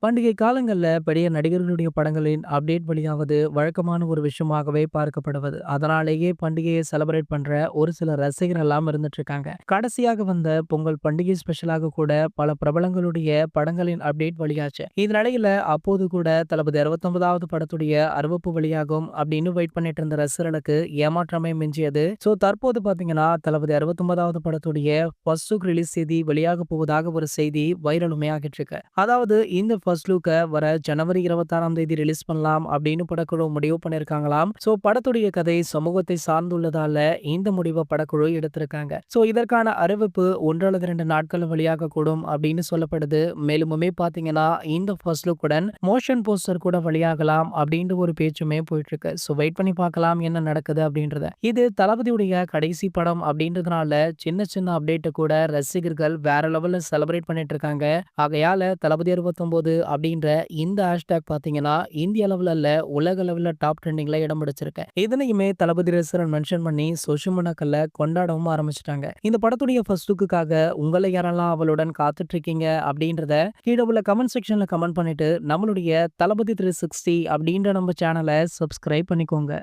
பண்டிகை காலங்கள்ல பெரிய நடிகர்களுடைய படங்களின் அப்டேட் வெளியாவது வழக்கமான ஒரு விஷயமாகவே பார்க்கப்படுவது. அதனாலேயே பண்டிகையை செலிப்ரேட் பண்ற ஒரு சில ரசிகர்கள் எல்லாம் இருந்துட்டு இருக்காங்க. கடைசியாக வந்த பொங்கல் பண்டிகை ஸ்பெஷலாக கூட பல பிரபலங்களுடைய படங்களின் அப்டேட் வெளியாச்சு. இந்த நிலையில அப்போது கூட தளபதி 69வது படத்துடைய அறிவிப்பு வெளியாகும் அப்படின்னு வெயிட் பண்ணிட்டு இருந்த ரசிகர்களுக்கு ஏமாற்றமே மிஞ்சியது. தற்போது பாத்தீங்கன்னா தளபதி 69வது படத்துடைய ஃபர்ஸ்ட் லுக் ரிலீஸ் செய்தி வெளியாக போவதாக ஒரு செய்தி வைரலுமே ஆகிட்டு இருக்கு. அதாவது இந்த ஃபர்ஸ்ட் லுக்க வர ஜனவரி 26ஆம் தேதி ரிலீஸ் பண்ணலாம் அப்படின்னு படக்குழு முடிவு பண்ணிருக்காங்களாம். படத்துடைய கதை சமூகத்தை சார்ந்துள்ளதால இந்த முடிவை படக்குழு எடுத்திருக்காங்க. இதற்கான அறிவிப்பு 1 அல்லது 2 நாட்கள் வெளியாக கூடும் அப்படின்னு சொல்லப்படுது. மேலுமே பாத்தீங்கன்னா இந்த ஃபர்ஸ்ட் லுக்குடன் மோஷன் போஸ்டர் கூட வெளியாகலாம் அப்படின்ற ஒரு பேச்சுமே போயிட்டு இருக்கு. வெயிட் பண்ணி பார்க்கலாம் என்ன நடக்குது அப்படின்றத. இது தளபதியுடைய கடைசி படம் அப்படின்றதுனால சின்ன சின்ன அப்டேட் கூட ரசிகர்கள் வேற லெவல்ல செலிப்ரேட் பண்ணிட்டு இருக்காங்க. ஆகையால தளபதி 69 அப்படின்ற இந்த ஹேஷ்டேக் பாத்தீங்கன்னா இந்திய அளவுல இல்ல உலக அளவுல டாப் ட்ரெண்டிங்ல இடம் பிடிச்சிருக்கு. இதனையுமே தளபதி ரசிகர்கள் மென்ஷன் பண்ணி சோஷியல் மீடியாக்கள்ல கொண்டாடவும் ஆரம்பிச்சிட்டாங்க. இந்த படத்துடைய ஃபர்ஸ்ட் லுக்குக்காக உங்களை யாரெல்லாம் அவளுடன் காத்துட்டு இருக்கீங்க அப்படின்றத கீழே உள்ள கமெண்ட் செக்ஷன்ல கமெண்ட் பண்ணிட்டு நம்மளுடைய தளபதி 360 அப்படின்ற நம்ம சேனலை சப்ஸ்கிரைப் பண்ணிக்கோங்க.